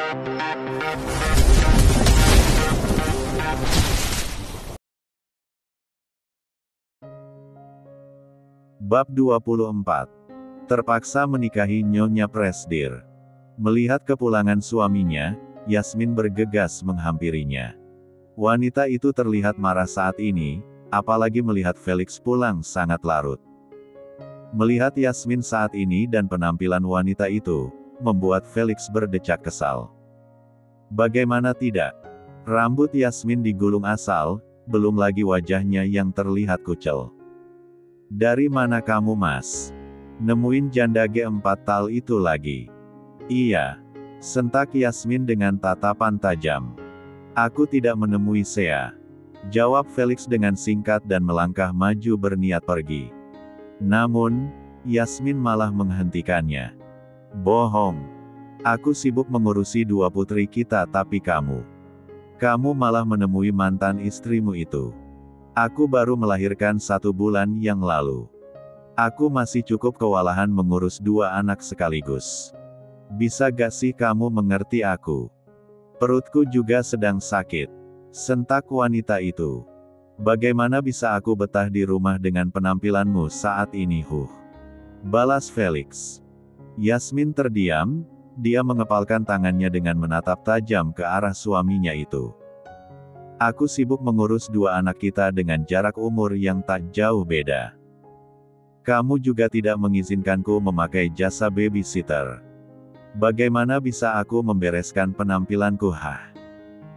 Bab 24. Terpaksa menikahi Nyonya Presdir. Melihat kepulangan suaminya, Yasmin bergegas menghampirinya. Wanita itu terlihat marah saat ini, apalagi melihat Felix pulang sangat larut. Melihat Yasmin saat ini dan penampilan wanita itu, membuat Felix berdecak kesal. Bagaimana tidak? Rambut Yasmin digulung asal, belum lagi wajahnya yang terlihat kucel. Dari mana kamu, Mas? Nemuin janda G4 tal itu lagi? Iya. Sentak Yasmin dengan tatapan tajam. Aku tidak menemui Sea. Jawab Felix dengan singkat dan melangkah maju berniat pergi. Namun, Yasmin malah menghentikannya. Bohong. Aku sibuk mengurusi dua putri kita tapi kamu malah menemui mantan istrimu itu. Aku baru melahirkan 1 bulan yang lalu. Aku masih cukup kewalahan mengurus 2 anak sekaligus. Bisa gak sih kamu mengerti aku? Perutku juga sedang sakit. Sentak wanita itu. Bagaimana bisa aku betah di rumah dengan penampilanmu saat ini, Balas Felix. Yasmin terdiam, dia mengepalkan tangannya dengan menatap tajam ke arah suaminya itu. Aku sibuk mengurus 2 anak kita dengan jarak umur yang tak jauh beda. Kamu juga tidak mengizinkanku memakai jasa babysitter. Bagaimana bisa aku membereskan penampilanku,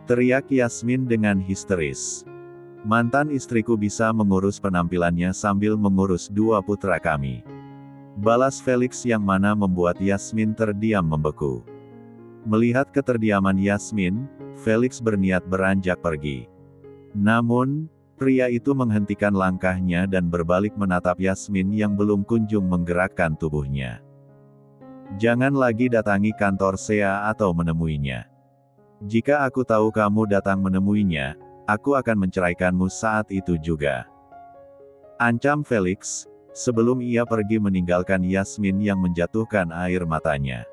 Teriak Yasmin dengan histeris. Mantan istriku bisa mengurus penampilannya sambil mengurus 2 putra kami. Balas Felix yang mana membuat Yasmin terdiam membeku. Melihat keterdiaman Yasmin, Felix berniat beranjak pergi. Namun, pria itu menghentikan langkahnya dan berbalik menatap Yasmin yang belum kunjung menggerakkan tubuhnya. Jangan lagi datangi kantor Sea atau menemuinya. Jika aku tahu kamu datang menemuinya, aku akan menceraikanmu saat itu juga. Ancam Felix, sebelum ia pergi meninggalkan Yasmin yang menjatuhkan air matanya.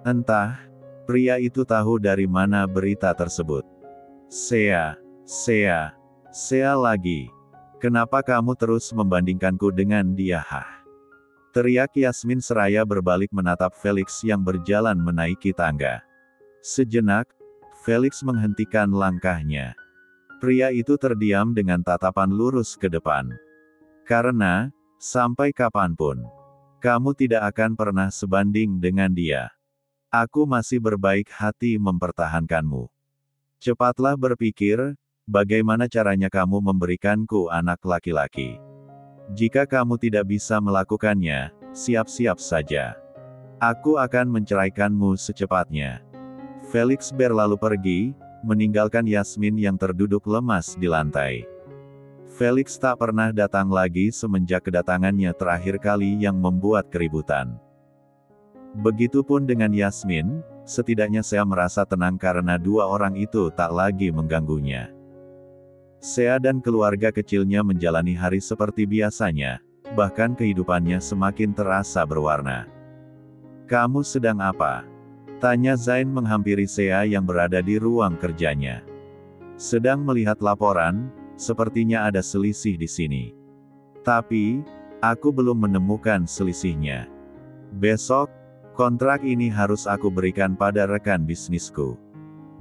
Entah, pria itu tahu dari mana berita tersebut. Sea lagi. Kenapa kamu terus membandingkanku dengan dia, Teriak Yasmin seraya berbalik menatap Felix yang berjalan menaiki tangga. Sejenak, Felix menghentikan langkahnya. Pria itu terdiam dengan tatapan lurus ke depan. Karena, sampai kapanpun, kamu tidak akan pernah sebanding dengan dia. Aku masih berbaik hati mempertahankanmu. Cepatlah berpikir, bagaimana caranya kamu memberikanku anak laki-laki. Jika kamu tidak bisa melakukannya, siap-siap saja. Aku akan menceraikanmu secepatnya. Felix berlalu pergi, meninggalkan Yasmin yang terduduk lemas di lantai. Felix tak pernah datang lagi semenjak kedatangannya terakhir kali yang membuat keributan. Begitupun dengan Yasmin, setidaknya saya merasa tenang karena 2 orang itu tak lagi mengganggunya. Sea dan keluarga kecilnya menjalani hari seperti biasanya, bahkan kehidupannya semakin terasa berwarna. Kamu sedang apa? Tanya Zain menghampiri Sea yang berada di ruang kerjanya. Sedang melihat laporan, sepertinya ada selisih di sini. Tapi, aku belum menemukan selisihnya. Besok, kontrak ini harus aku berikan pada rekan bisnisku.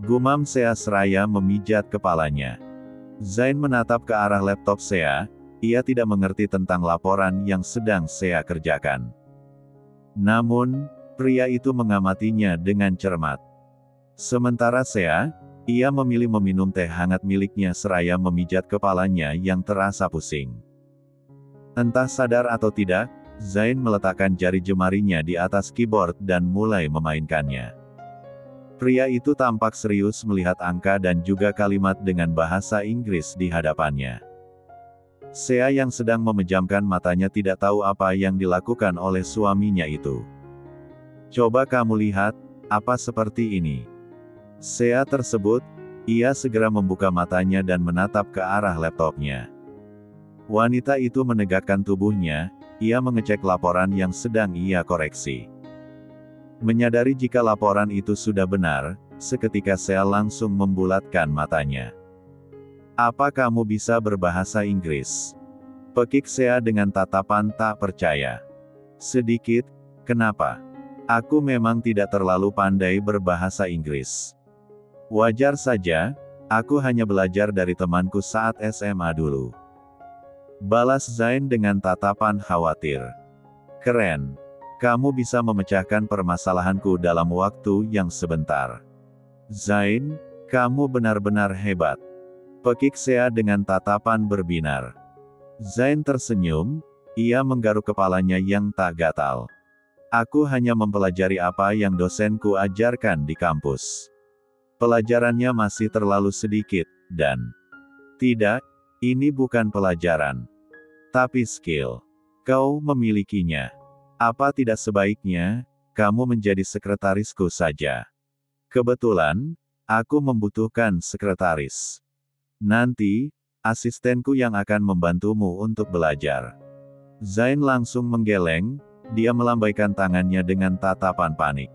Gumam Sea seraya memijat kepalanya. Zain menatap ke arah laptop Sea, ia tidak mengerti tentang laporan yang sedang Sea kerjakan. Namun, pria itu mengamatinya dengan cermat. Sementara Sea, ia memilih meminum teh hangat miliknya seraya memijat kepalanya yang terasa pusing. Entah sadar atau tidak, Zain meletakkan jari jemarinya di atas keyboard dan mulai memainkannya. Pria itu tampak serius melihat angka dan juga kalimat dengan bahasa Inggris di hadapannya. Sea yang sedang memejamkan matanya tidak tahu apa yang dilakukan oleh suaminya itu. Coba kamu lihat, apa seperti ini? Sea tersebut, ia segera membuka matanya dan menatap ke arah laptopnya. Wanita itu menegakkan tubuhnya, ia mengecek laporan yang sedang ia koreksi. Menyadari jika laporan itu sudah benar, seketika Sea langsung membulatkan matanya. Apa kamu bisa berbahasa Inggris? Pekik Sea dengan tatapan tak percaya. Sedikit, kenapa? Aku memang tidak terlalu pandai berbahasa Inggris. Wajar saja, aku hanya belajar dari temanku saat SMA dulu. Balas Zain dengan tatapan khawatir. Keren. Kamu bisa memecahkan permasalahanku dalam waktu yang sebentar. Zain, kamu benar-benar hebat. Pekik Sea dengan tatapan berbinar. Zain tersenyum, ia menggaruk kepalanya yang tak gatal. Aku hanya mempelajari apa yang dosenku ajarkan di kampus. Pelajarannya masih terlalu sedikit, dan tidak, ini bukan pelajaran, tapi skill. Kau memilikinya. Apa tidak sebaiknya, kamu menjadi sekretarisku saja? Kebetulan, aku membutuhkan sekretaris. Nanti, asistenku yang akan membantumu untuk belajar. Zain langsung menggeleng, dia melambaikan tangannya dengan tatapan panik.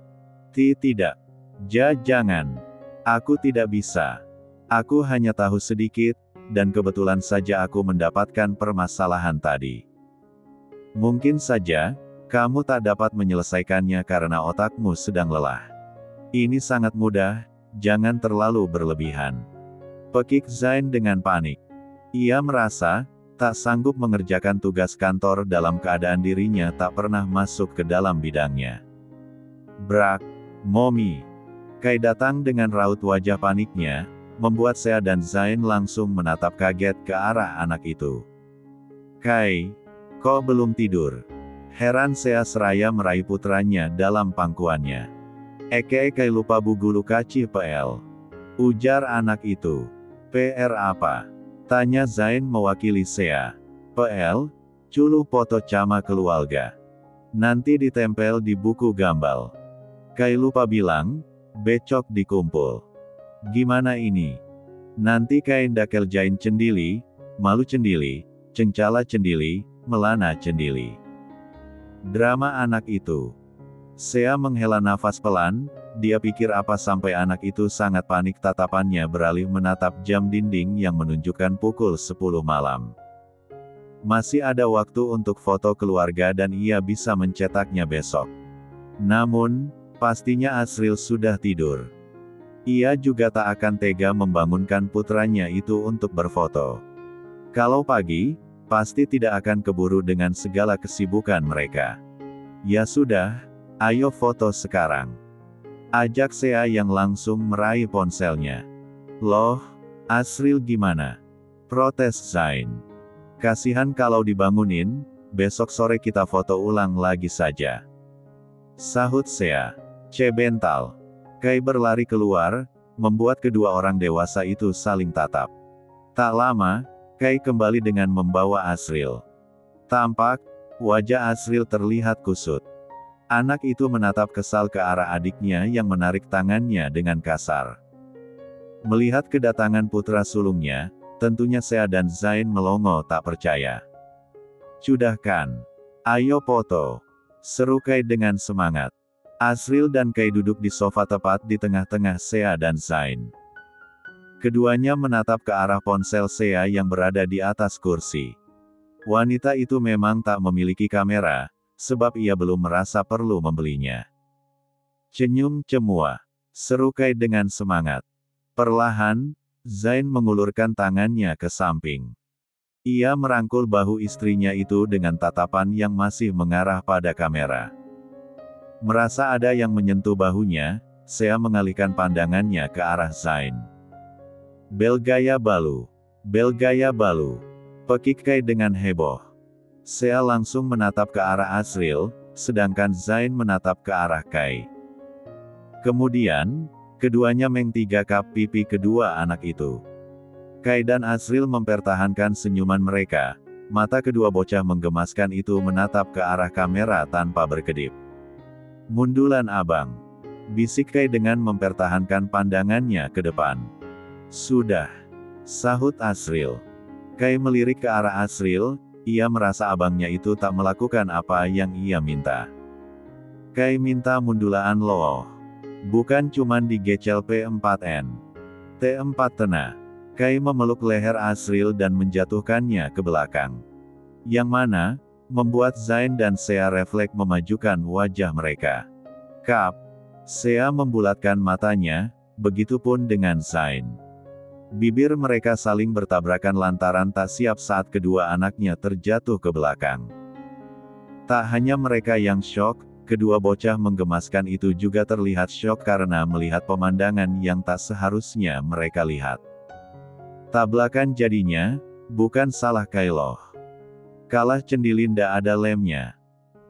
Tidak. Jangan. Aku tidak bisa. Aku hanya tahu sedikit, dan kebetulan saja aku mendapatkan permasalahan tadi. Mungkin saja, kamu tak dapat menyelesaikannya karena otakmu sedang lelah. Ini sangat mudah, jangan terlalu berlebihan. Pekik Zain dengan panik. Ia merasa, tak sanggup mengerjakan tugas kantor dalam keadaan dirinya tak pernah masuk ke dalam bidangnya. Brak, Momi. Kai datang dengan raut wajah paniknya, membuat Sea dan Zain langsung menatap kaget ke arah anak itu. Kai, kok belum tidur? Heran Sea seraya meraih putranya dalam pangkuannya. Kai lupa buku Lukaci PL. Ujar anak itu. PR apa? Tanya Zain mewakili Sea. PL, culuh foto cama keluarga. Nanti ditempel di buku gambal. Kai lupa bilang, becok dikumpul. Gimana ini? Nanti kain dakel jain cendili, malu cendili, cengcala cendili, melana cendili. Drama anak itu. Sea menghela nafas pelan, dia pikir apa sampai anak itu sangat panik, tatapannya beralih menatap jam dinding yang menunjukkan pukul 10 malam. Masih ada waktu untuk foto keluarga dan ia bisa mencetaknya besok. Namun, pastinya Asril sudah tidur. Ia juga tak akan tega membangunkan putranya itu untuk berfoto. Kalau pagi, pasti tidak akan keburu dengan segala kesibukan mereka. Ya sudah, ayo foto sekarang. Ajak Sea yang langsung meraih ponselnya. Loh, Asril gimana? Protes Zain. Kasihan kalau dibangunin, besok sore kita foto ulang lagi saja. Sahut Sea. Cebental. Kai berlari keluar, membuat kedua orang dewasa itu saling tatap. Tak lama, Kai kembali dengan membawa Asril. Tampak, wajah Asril terlihat kusut. Anak itu menatap kesal ke arah adiknya yang menarik tangannya dengan kasar. Melihat kedatangan putra sulungnya, tentunya Sea dan Zain melongo tak percaya. Cudahkan. Ayo foto. Seru Kai dengan semangat. Asril dan Kai duduk di sofa tepat di tengah-tengah Sea dan Zain. Keduanya menatap ke arah ponsel Sea yang berada di atas kursi. Wanita itu memang tak memiliki kamera, sebab ia belum merasa perlu membelinya. Cenyum cemua. Seru Kai dengan semangat. Perlahan, Zain mengulurkan tangannya ke samping. Ia merangkul bahu istrinya itu dengan tatapan yang masih mengarah pada kamera. Merasa ada yang menyentuh bahunya, Sea mengalihkan pandangannya ke arah Zain. Belgaya balu. Belgaya balu. Pekik Kai dengan heboh. Sea langsung menatap ke arah Asril, sedangkan Zain menatap ke arah Kai. Kemudian, keduanya menggigap pipi kedua anak itu. Kai dan Asril mempertahankan senyuman mereka, mata kedua bocah menggemaskan itu menatap ke arah kamera tanpa berkedip. Mundulan abang. Bisik Kai dengan mempertahankan pandangannya ke depan. Sudah. Sahut Asril. Kai melirik ke arah Asril, ia merasa abangnya itu tak melakukan apa yang ia minta. Kai minta mundulaan loh. Bukan cuman digecel P4N. T4 tena. Kai memeluk leher Asriel dan menjatuhkannya ke belakang. Yang mana, membuat Zain dan Sea refleks memajukan wajah mereka. Kap. Sea membulatkan matanya, begitupun dengan Zain. Bibir mereka saling bertabrakan lantaran tak siap saat kedua anaknya terjatuh ke belakang. Tak hanya mereka yang syok, kedua bocah menggemaskan itu juga terlihat syok karena melihat pemandangan yang tak seharusnya mereka lihat. Tabrakan jadinya, bukan salah Kai loh. Kalah Cendilinda ada lemnya.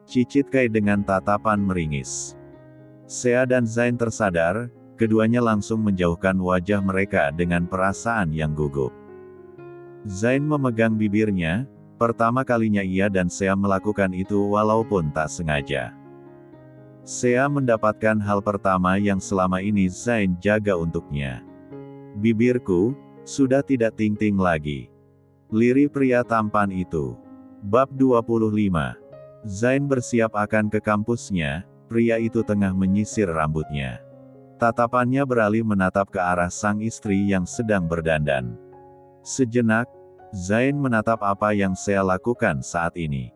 Cicit Kai dengan tatapan meringis. Sea dan Zain tersadar, keduanya langsung menjauhkan wajah mereka dengan perasaan yang gugup. Zain memegang bibirnya, pertama kalinya ia dan Sea melakukan itu walaupun tak sengaja. Sea mendapatkan hal pertama yang selama ini Zain jaga untuknya. Bibirku, sudah tidak ting-ting lagi. Lirih pria tampan itu. Bab 25. Zain bersiap akan ke kampusnya, pria itu tengah menyisir rambutnya. Tatapannya beralih menatap ke arah sang istri yang sedang berdandan. Sejenak, Zain menatap apa yang Sea lakukan saat ini.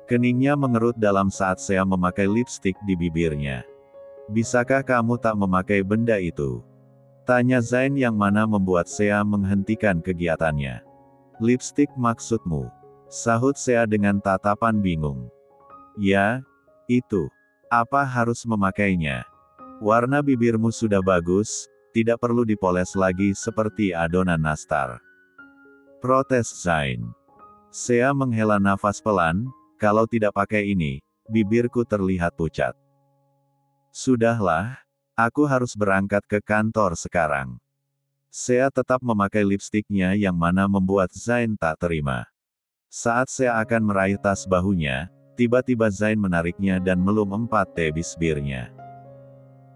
Keningnya mengerut dalam saat Sea memakai lipstik di bibirnya. Bisakah kamu tak memakai benda itu? Tanya Zain yang mana membuat Sea menghentikan kegiatannya. Lipstik maksudmu? Sahut Sea dengan tatapan bingung. Ya, itu. Apa harus memakainya? Warna bibirmu sudah bagus, tidak perlu dipoles lagi seperti adonan nastar. Protes Zain. Sea menghela nafas pelan, kalau tidak pakai ini, bibirku terlihat pucat. Sudahlah, aku harus berangkat ke kantor sekarang. Sea tetap memakai lipstiknya yang mana membuat Zain tak terima. Saat Sea akan meraih tas bahunya, tiba-tiba Zain menariknya dan melum 4 tebis birnya.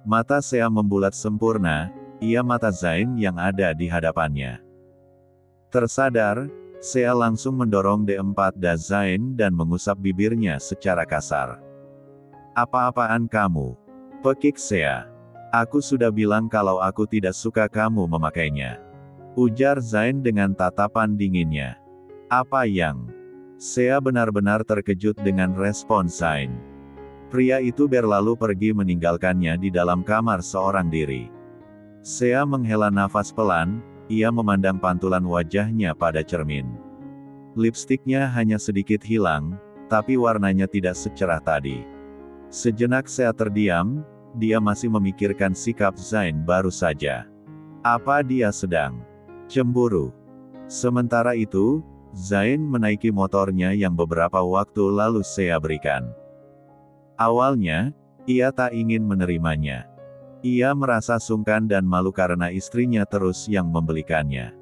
Mata Sea membulat sempurna, ia mata Zain yang ada di hadapannya. Tersadar, Sea langsung mendorong D4 Zain dan mengusap bibirnya secara kasar. Apa-apaan kamu? Pekik Sea. Aku sudah bilang kalau aku tidak suka kamu memakainya. Ujar Zain dengan tatapan dinginnya. Apa yang? Sea benar-benar terkejut dengan respon Zain. Pria itu berlalu pergi meninggalkannya di dalam kamar seorang diri. Sea menghela nafas pelan, ia memandang pantulan wajahnya pada cermin. Lipstiknya hanya sedikit hilang, tapi warnanya tidak secerah tadi. Sejenak Sea terdiam, dia masih memikirkan sikap Zain baru saja. Apa dia sedang cemburu? Sementara itu, Zain menaiki motornya yang beberapa waktu lalu Sea berikan. Awalnya, ia tak ingin menerimanya. Ia merasa sungkan dan malu karena istrinya terus yang membelikannya.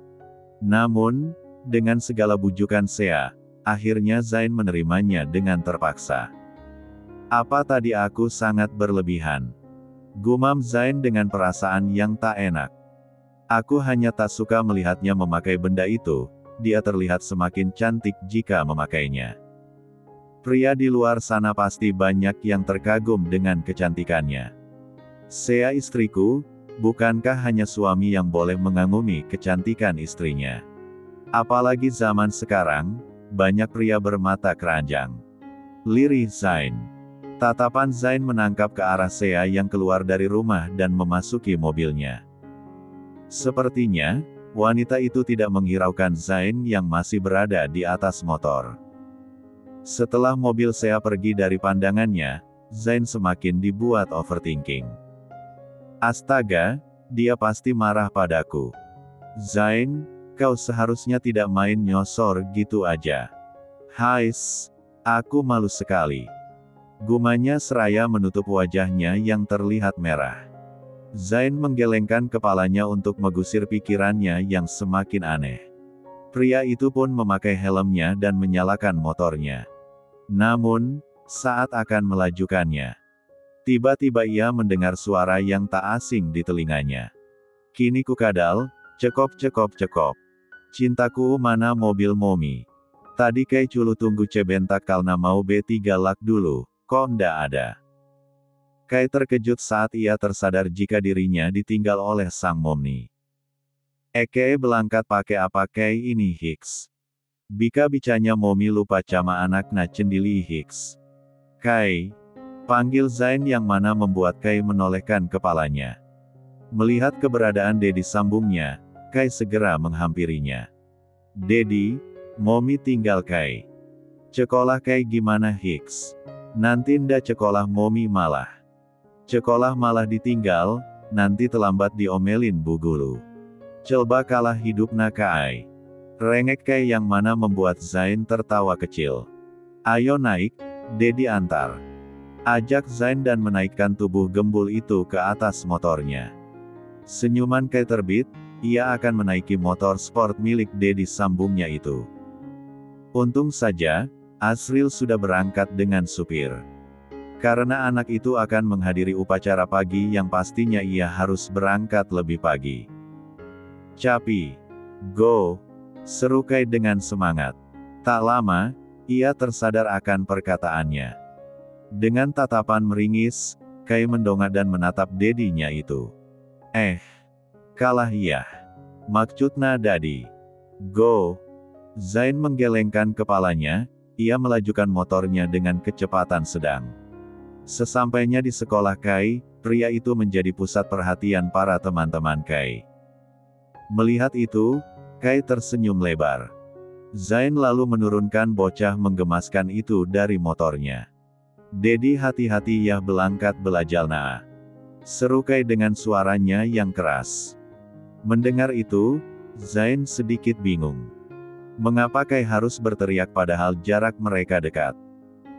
Namun, dengan segala bujukan Sea, akhirnya Zain menerimanya dengan terpaksa. Apa tadi aku sangat berlebihan? Gumam Zain dengan perasaan yang tak enak. Aku hanya tak suka melihatnya memakai benda itu, dia terlihat semakin cantik jika memakainya. Pria di luar sana pasti banyak yang terkagum dengan kecantikannya. Sea istriku, bukankah hanya suami yang boleh mengagumi kecantikan istrinya? Apalagi zaman sekarang, banyak pria bermata keranjang. Lirih Zain. Tatapan Zain menangkap ke arah Sea yang keluar dari rumah dan memasuki mobilnya. Sepertinya, wanita itu tidak menghiraukan Zain yang masih berada di atas motor. Setelah mobil Sea pergi dari pandangannya, Zain semakin dibuat overthinking. Astaga, dia pasti marah padaku. Zain, kau seharusnya tidak main nyosor gitu aja. Hais, aku malu sekali. Gumanya seraya menutup wajahnya yang terlihat merah. Zain menggelengkan kepalanya untuk mengusir pikirannya yang semakin aneh. Pria itu pun memakai helmnya dan menyalakan motornya. Namun, saat akan melajukannya, tiba-tiba ia mendengar suara yang tak asing di telinganya. Kini kukadal, cekop. Cintaku mana mobil momi? Tadi kai culu tunggu cebentak kalna mau B3 lak dulu, kok ndak ada? Kai terkejut saat ia tersadar jika dirinya ditinggal oleh sang momni. Eke belangkat pakai apa Kai ini Hicks? Bika bicanya momi lupa cama anak na cendili Hicks. Kai, panggil Zain yang mana membuat Kai menolehkan kepalanya. Melihat keberadaan Dedi sambungnya, Kai segera menghampirinya. Dedi, momi tinggal Kai. Cekolah Kai gimana Hicks? Nanti nda cekolah momi malah. Cekolah malah ditinggal, nanti terlambat diomelin Bu Guru. Celba kalah hidup na Kai. Rengek Kai yang mana membuat Zain tertawa kecil. Ayo naik, Dedi antar. Ajak Zain dan menaikkan tubuh gembul itu ke atas motornya. Senyuman Kai terbit, ia akan menaiki motor sport milik Dedi sambungnya itu. Untung saja, Asril sudah berangkat dengan supir. Karena anak itu akan menghadiri upacara pagi yang pastinya ia harus berangkat lebih pagi. Capi, go, seru Kai dengan semangat. Tak lama, ia tersadar akan perkataannya. Dengan tatapan meringis, Kai mendongak dan menatap Dedinya itu. Kalah iya. Maksudna Dadi. Go. Zain menggelengkan kepalanya, ia melajukan motornya dengan kecepatan sedang. Sesampainya di sekolah Kai, pria itu menjadi pusat perhatian para teman-teman Kai. Melihat itu, Kai tersenyum lebar. Zain lalu menurunkan bocah menggemaskan itu dari motornya. Dedi hati-hati ya belangkat belajal naa. Seru Kai dengan suaranya yang keras. Mendengar itu, Zain sedikit bingung. Mengapa Kai harus berteriak padahal jarak mereka dekat?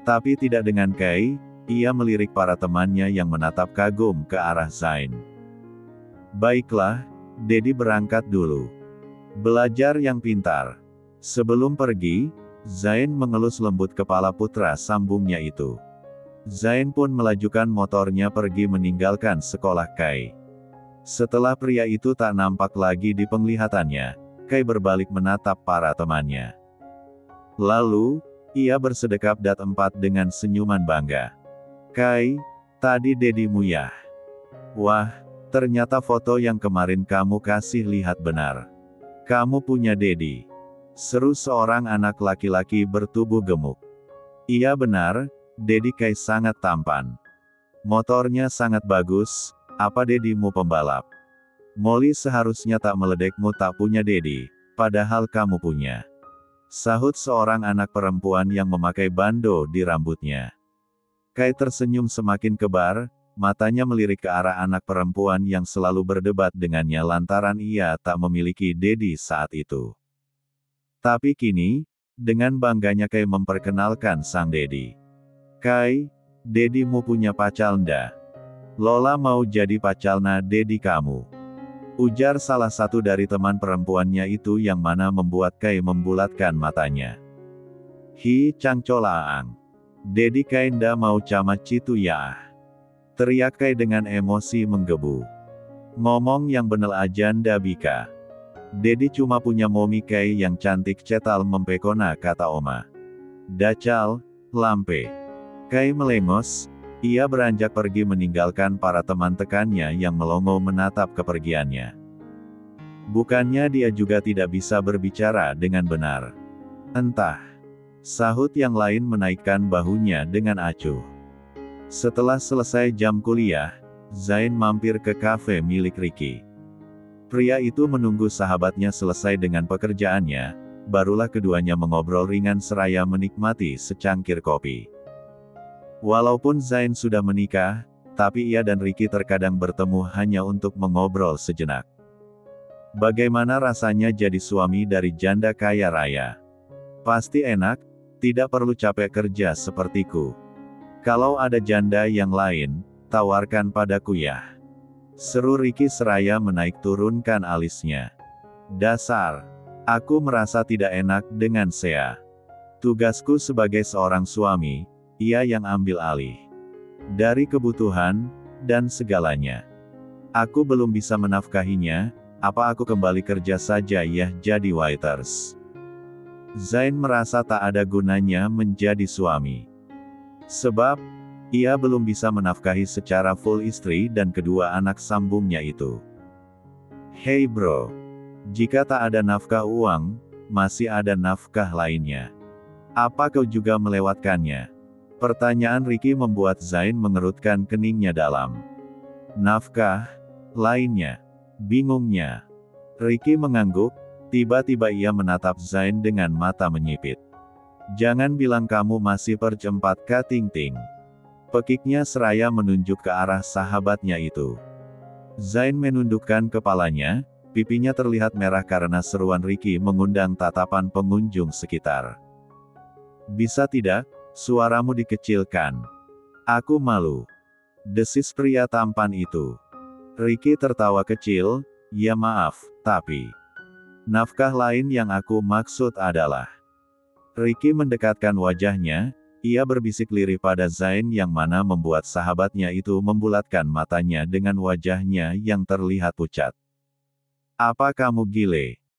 Tapi tidak dengan Kai. Ia melirik para temannya yang menatap kagum ke arah Zain. Baiklah, Dedi berangkat dulu. Belajar yang pintar. Sebelum pergi, Zain mengelus lembut kepala putra sambungnya itu. Zain pun melajukan motornya pergi meninggalkan sekolah Kai. Setelah pria itu tak nampak lagi di penglihatannya, Kai berbalik menatap para temannya. Lalu, ia bersedekap dat 4 dengan senyuman bangga. Kai, tadi Dedimu ya? Wah, ternyata foto yang kemarin kamu kasih lihat benar. Kamu punya Dedi. Seru seorang anak laki-laki bertubuh gemuk. Iya benar, Dedi Kai sangat tampan. Motornya sangat bagus, apa Dedimu pembalap? Molly seharusnya tak meledekmu tak punya Dedi, padahal kamu punya. Sahut seorang anak perempuan yang memakai bando di rambutnya. Kai tersenyum semakin kebar, matanya melirik ke arah anak perempuan yang selalu berdebat dengannya lantaran ia tak memiliki Dedi saat itu. Tapi kini, dengan bangganya Kai memperkenalkan sang Dedi. Kai, Dedimu punya pacal nda? Lola mau jadi pacalna Dedi kamu. Ujar salah satu dari teman perempuannya itu yang mana membuat Kai membulatkan matanya. Hi cangcolaang. Dedi Kai nda mau cama citu ya. Teriak Kai dengan emosi menggebu. Ngomong yang bener aja nda bika. Dedi cuma punya momi Kai yang cantik cetal mempekona kata Oma. Dacal, lampe. Kai melengos, ia beranjak pergi meninggalkan para teman tekannya yang melongo menatap kepergiannya. Bukannya dia juga tidak bisa berbicara dengan benar. Entah. Sahut yang lain menaikkan bahunya dengan acuh. Setelah selesai jam kuliah, Zain mampir ke kafe milik Ricky. Pria itu menunggu sahabatnya selesai dengan pekerjaannya, barulah keduanya mengobrol ringan seraya menikmati secangkir kopi. Walaupun Zain sudah menikah, tapi ia dan Ricky terkadang bertemu hanya untuk mengobrol sejenak. Bagaimana rasanya jadi suami dari janda kaya raya? Pasti enak, tidak perlu capek kerja sepertiku. Kalau ada janda yang lain, tawarkan padaku ya. Seru Ricky seraya menaik turunkan alisnya. Dasar, aku merasa tidak enak dengan Sea. Tugasku sebagai seorang suami, ia yang ambil alih. Dari kebutuhan, dan segalanya. Aku belum bisa menafkahinya, apa aku kembali kerja saja ya jadi waiters. Zain merasa tak ada gunanya menjadi suami. Sebab, Ia belum bisa menafkahi secara full istri dan kedua anak sambungnya itu. Hei bro. Jika tak ada nafkah uang, masih ada nafkah lainnya. Apa kau juga melewatkannya? Pertanyaan Ricky membuat Zain mengerutkan keningnya dalam. Nafkah lainnya? Bingungnya. Ricky mengangguk, tiba-tiba ia menatap Zain dengan mata menyipit. Jangan bilang kamu masih percempat Katingting. Pekiknya seraya menunjuk ke arah sahabatnya itu. Zain menundukkan kepalanya, pipinya terlihat merah karena seruan Ricky mengundang tatapan pengunjung sekitar. Bisa tidak, suaramu dikecilkan. Aku malu. Desis pria tampan itu. Ricky tertawa kecil, ya maaf, tapi nafkah lain yang aku maksud adalah. Ricky mendekatkan wajahnya, ia berbisik lirih pada Zain yang mana membuat sahabatnya itu membulatkan matanya dengan wajahnya yang terlihat pucat. Apa kamu gile?